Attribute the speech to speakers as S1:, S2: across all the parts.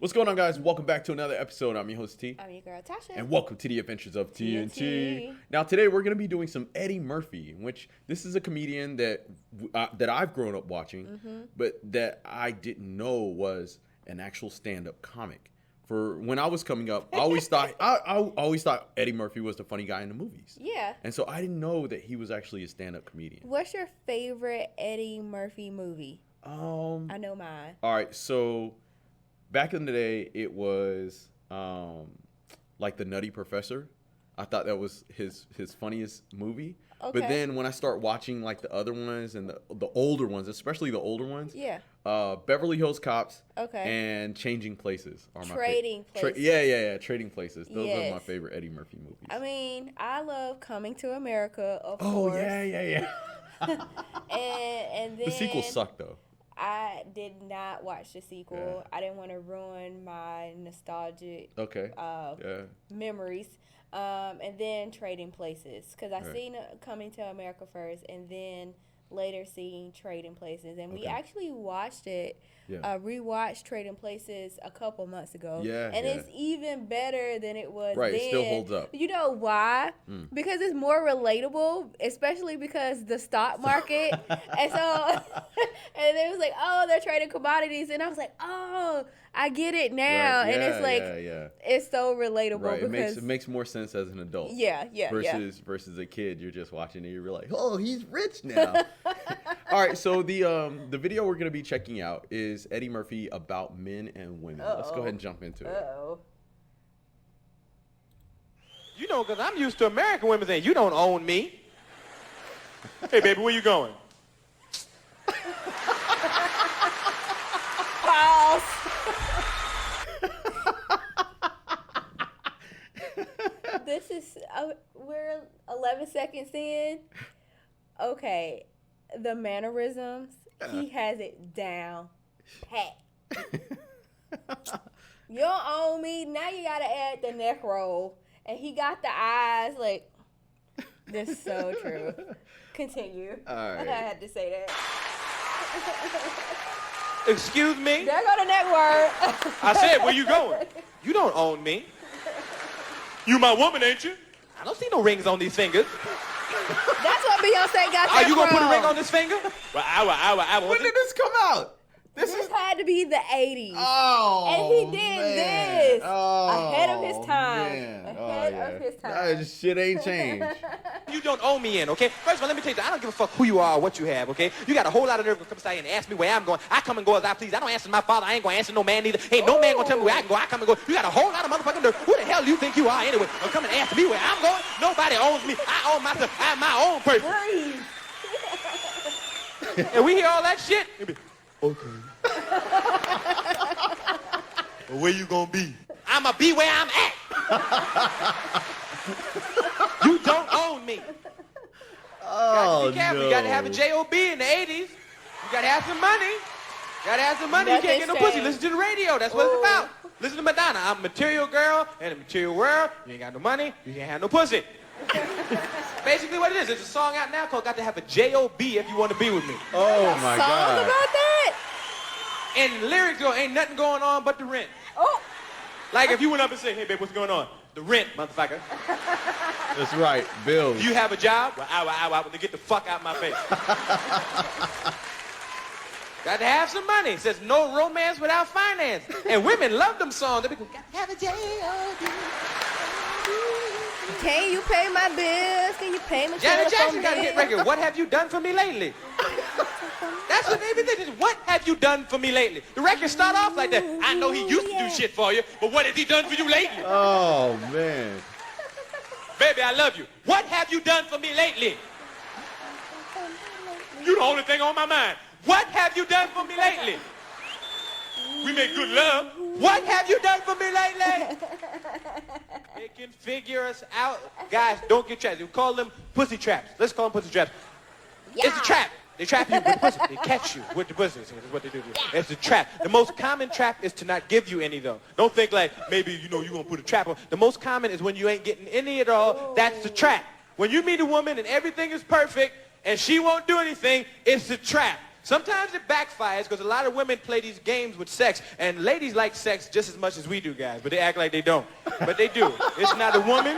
S1: What's going on, guys? Welcome back to another episode. I'm your host, T.
S2: I'm your girl, Tasha.
S1: And welcome to the Adventures of TNT.
S2: TNT.
S1: Now, today we're going to be doing some Eddie Murphy, which this is a comedian that I've grown up watching, but that I didn't know was an actual stand-up comic. For when I was coming up, I always thought I always thought Eddie Murphy was the funny guy in the movies.
S2: Yeah.
S1: And so I didn't know that he was actually a stand-up comedian.
S2: What's your favorite Eddie Murphy movie? I know mine.
S1: All right, so back in the day, it was like The Nutty Professor. I thought that was his funniest movie.
S2: Okay.
S1: But then when I start watching like the other ones and the older ones, especially the older ones,
S2: Yeah.
S1: Beverly Hills Cops,
S2: Okay.
S1: and Changing Places are my
S2: Trading
S1: favorite.
S2: Places.
S1: Yeah, Trading Places. Those are
S2: Yes.
S1: my favorite Eddie Murphy movies.
S2: I mean, I love Coming to America, of
S1: Oh
S2: course.
S1: yeah.
S2: And then
S1: The sequel sucked though.
S2: I did not watch the sequel.
S1: Yeah.
S2: I didn't want to ruin my nostalgic
S1: Okay.
S2: memories. And then Trading Places, because I
S1: Right.
S2: seen Coming to America first, and then later seeing Trading Places, and we
S1: Okay.
S2: actually watched it.
S1: Yeah.
S2: Rewatched Trading Places a couple months ago.
S1: Yeah,
S2: and
S1: yeah.
S2: it's even better than it was
S1: Right,
S2: then.
S1: it still holds up.
S2: You know why? Because it's more relatable, especially because the stock market. And so, and it was like, oh, they're trading commodities, and I was like, oh, I get it now.
S1: Right.
S2: And
S1: Yeah,
S2: it's like,
S1: yeah.
S2: it's so relatable
S1: Right.
S2: because
S1: It makes more sense as an adult.
S2: yeah.
S1: Versus a kid, you're just watching it, you're like, oh, he's rich now. All right, so the video we're gonna be checking out is Eddie Murphy about men and women. Let's go ahead and jump into it.
S2: Uh-oh.
S3: You know, because I'm used to American women saying, you don't own me. Hey, baby, where you going?
S2: Pause. This is, we're 11 seconds in. Okay, the mannerisms, he has it down pat. You don't own me. Now you gotta add the neck roll. And he got the eyes like, this is so true. Continue.
S1: All right.
S2: I had to say that.
S3: Excuse me?
S2: There go the neck word.
S3: I said, where you going? You don't own me. You my woman, ain't you? I don't see no rings on these fingers.
S2: That's what Beyonce got that
S3: Are you going to
S2: from.
S3: put a ring on this finger? Well, I
S1: When did this come out?
S2: This had to be the 80s.
S1: Oh,
S2: And he did this ahead of his time.
S1: Man.
S2: Ahead of his time.
S1: That just shit ain't changed.
S3: You don't owe me in, okay? First of all, let me tell you, I don't give a fuck who you are or what you have, okay? You got a whole lot of nerve to come inside and ask me where I'm going. I come and go as I please. I don't answer my father. I ain't going to answer no man either. Ain't no man going to tell me where I can go. I come and go. You got a whole lot of motherfucking nerve. Who the hell do you think you are anyway? Come and ask me where I'm going. Nobody owns me. I own myself. I'm my own person.
S2: Breathe.
S3: And we hear all that shit. Okay. Well, where you gonna be? I'ma be where I'm at. You don't own me.
S1: Oh,
S3: Be careful.
S1: no.
S3: You gotta have a J.O.B. in the 80s. You gotta have some money. Gotta have some money. You can't get no pussy. Listen to the radio. That's what it's about. Listen to Madonna. I'm a material girl in a material world. You ain't got no money. You can't have no pussy. Basically what it is. There's a song out now called Got to Have a J.O.B. if you want to be with me.
S1: Oh, my
S2: Songs
S1: God.
S2: about that?
S3: And the lyrics go, ain't nothing going on but the rent.
S2: Oh.
S3: Like if you went up and said, hey, babe, what's going on? The rent, motherfucker.
S1: That's right, Bill.
S3: Do you have a job? Well, ow, to get the fuck out my face. Got to have some money. It says no romance without finance. And women love them songs. They be going, got to have a J.O.B.
S2: Can you pay my bills? Can you pay my
S3: Janet
S2: telephone
S3: Jackson got a hit
S2: bill?
S3: record. What have you done for me lately? That's what they be thinking. What have you done for me lately? The record start off like that. I know he used to do shit for you, but what has he done for you lately?
S1: Oh, man.
S3: Baby, I love you. What have you done for me lately? You the only thing on my mind. What have you done for me lately? We make good love. What have you done for me lately? They can figure us out. Guys, don't get trapped. We call them pussy traps. Let's call them pussy traps.
S2: Yeah.
S3: It's a trap. They trap you with the pussy. They catch you with the pussy. That's what they do. It's a trap. The most common trap is to not give you any, though. Don't think like, maybe, you're going to put a trap on. The most common is when you ain't getting any at all. That's the trap. When you meet a woman and everything is perfect and she won't do anything, it's a trap. Sometimes it backfires because a lot of women play these games with sex, and ladies like sex just as much as we do, guys, but they act like they don't. But they do. It's not a woman.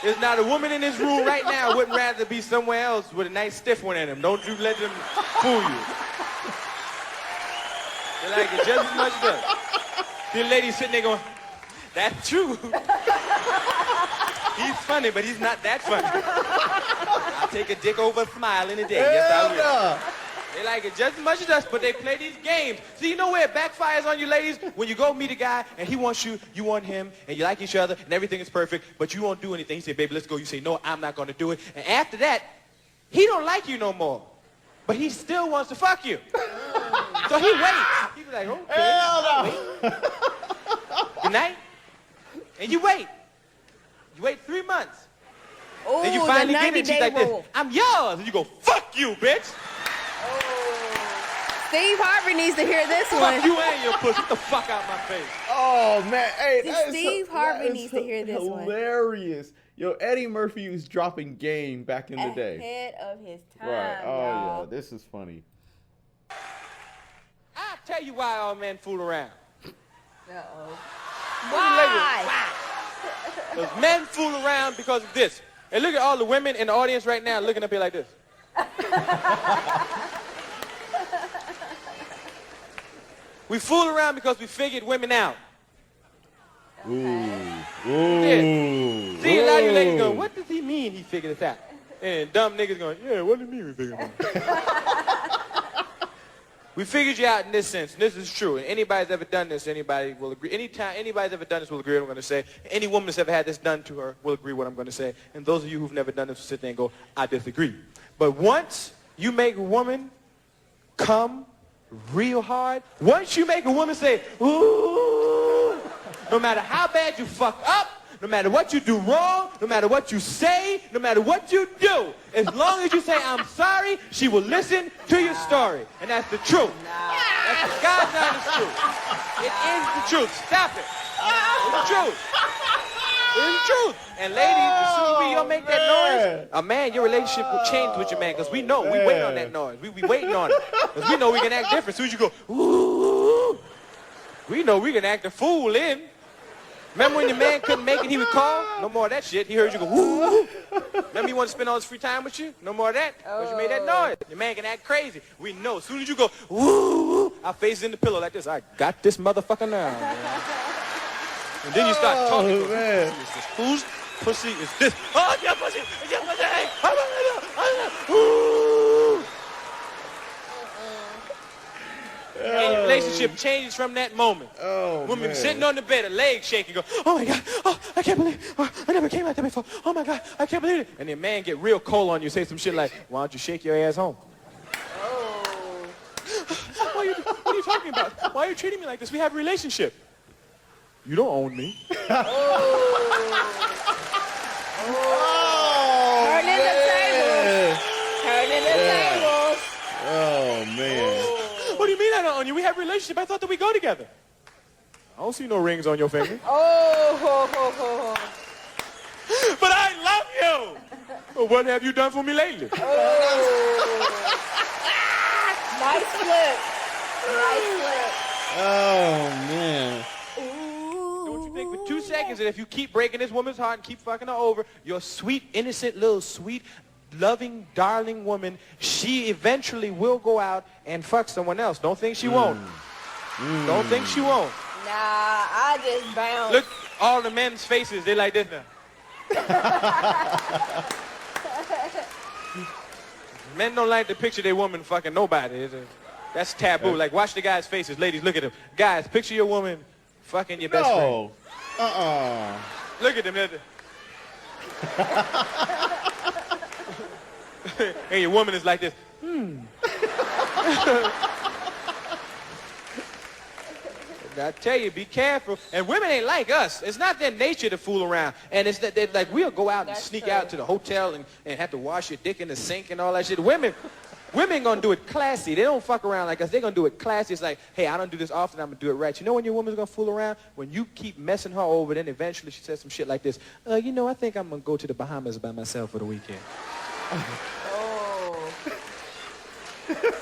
S3: There's not a woman in this room right now wouldn't rather be somewhere else with a nice stiff one in them. Don't you let them fool you. They like it just as much as us. The lady's sitting there going, that's true. He's funny, but he's not that funny. I'll take a dick over a smile any day. Yes, I will. They like it just as much as us, but they play these games. See, you know where it backfires on you ladies? When you go meet a guy, and he wants you, you want him, and you like each other, and everything is perfect, but you won't do anything. He say, baby, let's go. You say, no, I'm not going to do it. And after that, he don't like you no more. But he still wants to fuck you. So he waits. He be like, okay.
S1: Hell no.
S3: Wait. Good night. And you wait. You wait 3 months.
S2: Ooh,
S3: Then you finally
S2: the
S3: get it. She's
S2: 90-day
S3: like this,
S2: rule.
S3: I'm yours. And you go, fuck you, bitch.
S2: Steve Harvey needs to hear this
S3: Fuck
S2: one.
S3: you and your pussy. Get the fuck out my face.
S1: Oh man, hey, that is
S2: Steve Harvey
S1: that
S2: needs
S1: is
S2: to hear this one.
S1: Hilarious. Yo, Eddie Murphy was dropping game back in the day.
S2: Ahead of his time,
S1: Right. Oh
S2: y'all.
S1: yeah, this is funny.
S3: I'll tell you why all men fool around.
S2: Uh-oh. Why?
S3: Because men fool around because of this. And look at all the women in the audience right now looking up here like this. We fool around because we figured women out.
S1: Ooh. Ooh.
S3: See, a lot of you ladies go, what does he mean he figured this out? And dumb niggas going, yeah, what do you mean we figured it out? We figured you out in this sense, and this is true. And anybody's ever done this, anybody will agree. Anytime anybody's ever done this will agree what I'm going to say. Any woman that's ever had this done to her will agree what I'm going to say. And those of you who've never done this will sit there and go, I disagree. But once you make a woman come real hard, once you make a woman say, ooh, no matter how bad you fuck up, no matter what you do wrong, no matter what you say, no matter what you do, as long as you say, I'm sorry, she will listen to your story. And that's the truth. That's the God's honest truth. It is the truth. Stop it. It's the truth. It's the truth. And ladies, as soon as you make that noise, man, your relationship will change with your man. Because we know, we waiting on that noise. We waiting on it. Because we know we can act different. As soon as you go, ooh, we know we can act a fool in. Remember when your man couldn't make it, he would call? No more of that shit. He heard you go, woo. Remember he wanted to spend all his free time with you? No more of that. Because you made that noise. Your man can act crazy. We know. As soon as you go, woo, our face in the pillow like this. I got this motherfucker now. Man. And then you start talking.
S1: Oh, man.
S3: Whose pussy is this? Oh, it's your pussy. It's your pussy. Ooh. And your relationship changes from that moment.
S1: Oh,
S3: Women
S1: man.
S3: sitting on the bed, a leg shaking, go, oh my God, oh, I can't believe, oh, I never came like that before. Oh my God, I can't believe it. And then man get real cold on you, say some shit like, why don't you shake your ass home?
S2: Oh.
S3: What are you talking about? Why are you treating me like this? We have a relationship. You don't own me.
S2: Turning the tables. Turning the tables.
S1: Oh man.
S3: What do you mean I don't own you? We have a relationship. I thought that we go together. I don't see no rings on your finger.
S2: Oh. Ho, ho, ho, ho.
S3: But I love you. Well, what have you done for me lately?
S2: Nice flip. Nice flip.
S1: Oh man.
S3: Don't you think for 2 seconds that if you keep breaking this woman's heart and keep fucking her over, your sweet, innocent, little, sweet, loving, darling woman, she eventually will go out and fuck someone else. Don't think she won't. Don't think she won't.
S2: Nah, I just bounced.
S3: Look, all the men's faces, they like this now. Men don't like to picture their woman fucking nobody. That's taboo. Like, watch the guys' faces. Ladies, look at them. Guys, picture your woman fucking your best friend.
S1: No.
S3: Look at them. And your woman is like this. I tell you, be careful. And women ain't like us. It's not their nature to fool around. And it's that like we'll go out and
S2: That's
S3: sneak
S2: true.
S3: out to the hotel and have to wash your dick in the sink and all that shit. Women gonna do it classy. They don't fuck around like us. They're gonna do it classy. It's like, hey, I don't do this often. I'm gonna do it right. You know when your woman's gonna fool around? When you keep messing her over, then eventually she says some shit like this. You know, I think I'm gonna go to the Bahamas by myself for the weekend.
S2: Oh.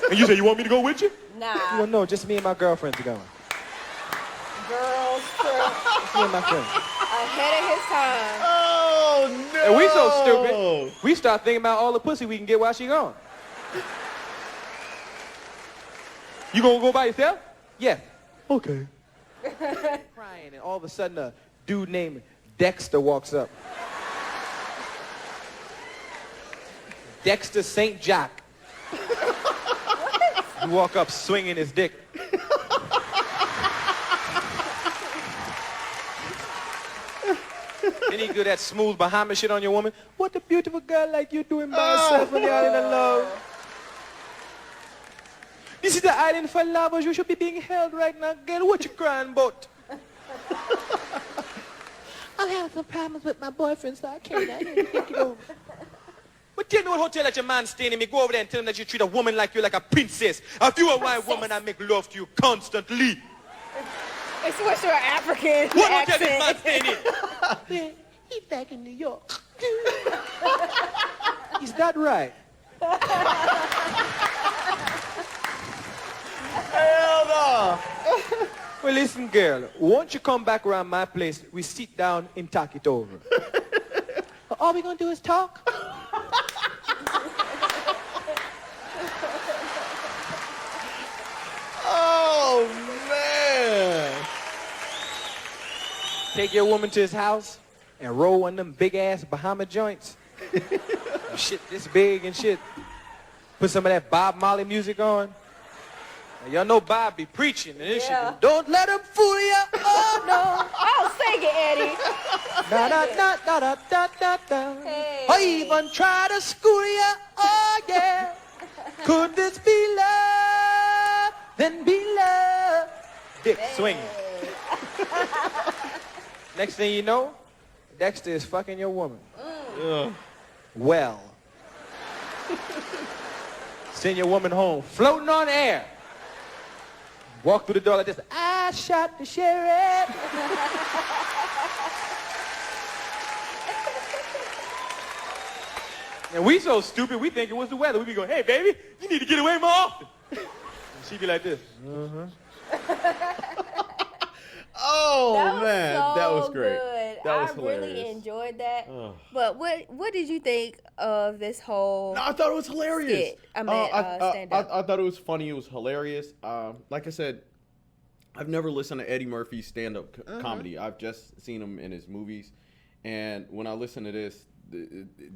S3: And you say, you want me to go with you?
S2: Nah.
S3: Well, no, just me and my girlfriends are going.
S2: Girls trip
S3: Just me and my friends.
S2: ahead of his time.
S1: Oh no!
S3: And we so stupid, we start thinking about all the pussy we can get while she gone. You gonna go by yourself? Yeah. Okay. Crying, and all of a sudden a dude named Dexter walks up. Dexter St. Jock. He walk up swinging his dick. Then he do that smooth Bahama shit on your woman. What a beautiful girl like you doing by yourself on the island alone. This is the island for lovers. You should be being held right now. Girl, what you crying about? I'm having some problems with my boyfriend, so I can't. I need to take it over. But tell me what hotel that your man staying in. Me go over there and tell him that you treat a woman like you like a princess. If you a white woman, I make love to you constantly.
S2: It's what your African
S3: What hotel
S2: accent.
S3: this man staying in? Yeah, he's back in New York. Is that right?
S1: Hell no!
S3: Well, listen, girl. Once you come back around my place, we sit down and talk it over. All we gonna do is talk?
S1: Oh man!
S3: Take your woman to his house and roll one of them big ass Bahama joints. Shit this big and shit. Put some of that Bob Marley music on. Now, y'all know Bob be preaching and this
S2: Yeah.
S3: shit. Don't let him fool you. Oh no.
S2: Oh, sing it, Eddie.
S3: Da da da da da da da da.
S2: Hey.
S3: Or even try to school you. Oh yeah. Could this be love? Then be love. Dick swinging. Next thing you know, Dexter is fucking your woman. Well. Send your woman home, floating on air. Walk through the door like this. I shot the sheriff. And we so stupid, we think it was the weather. We be going, hey, baby, you need to get away more often. And she be like this.
S1: Oh
S2: That was
S1: man,
S2: so
S1: that was great.
S2: good.
S1: That was
S2: I
S1: hilarious.
S2: really enjoyed that.
S1: Ugh.
S2: But what did you think of this whole?
S1: No, I thought it was hilarious.
S2: Skit. I meant, stand-up.
S1: I thought it was funny. It was hilarious. Like I said, I've never listened to Eddie Murphy's stand-up comedy. I've just seen him in his movies, and when I listen to this,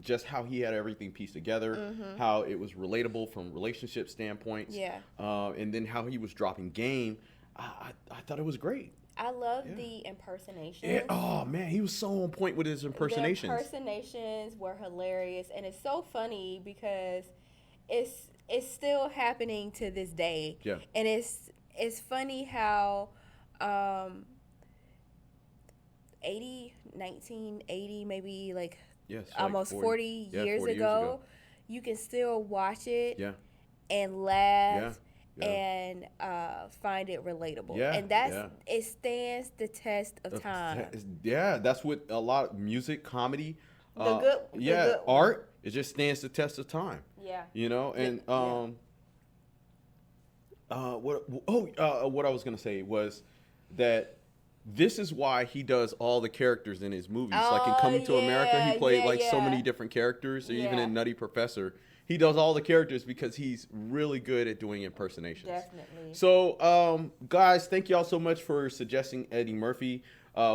S1: just how he had everything pieced together, how it was relatable from relationship standpoints,
S2: Yeah.
S1: And then how he was dropping game. I thought it was great.
S2: I love the impersonations.
S1: Yeah. Oh man, he was so on point with his impersonations.
S2: The impersonations were hilarious, and it's so funny because it's still happening to this day.
S1: Yeah.
S2: And it's funny how 1980 maybe like
S1: Yes, like
S2: almost 40 years ago, you can still watch it
S1: Yeah.
S2: and laugh.
S1: Yeah.
S2: And find it relatable,
S1: Yeah,
S2: and that's
S1: yeah.
S2: it stands the test of time.
S1: Yeah, that's what a lot of music, comedy,
S2: The good
S1: art. It just stands the test of time.
S2: Yeah,
S1: You know, and what I was gonna say was that this is why he does all the characters in his movies. Like in
S2: Oh,
S1: Coming to America, he played
S2: yeah,
S1: so
S2: yeah.
S1: many different characters. Or even
S2: Yeah.
S1: in Nutty Professor, he does all the characters because he's really good at doing impersonations.
S2: definitely.
S1: So, guys, thank y'all so much for suggesting Eddie Murphy.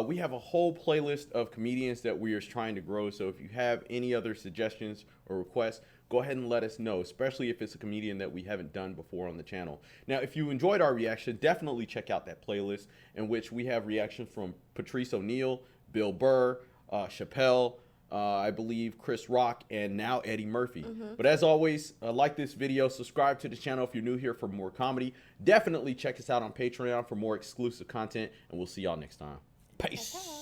S1: We have a whole playlist of comedians that we are trying to grow. So if you have any other suggestions or requests, go ahead and let us know, especially if it's a comedian that we haven't done before on the channel. Now, if you enjoyed our reaction, definitely check out that playlist in which we have reactions from Patrice O'Neal, Bill Burr, Chappelle, I believe Chris Rock, and now Eddie Murphy. But as always, like this video, subscribe to the channel if you're new here for more comedy. Definitely check us out on Patreon for more exclusive content, and we'll see y'all next time. Peace.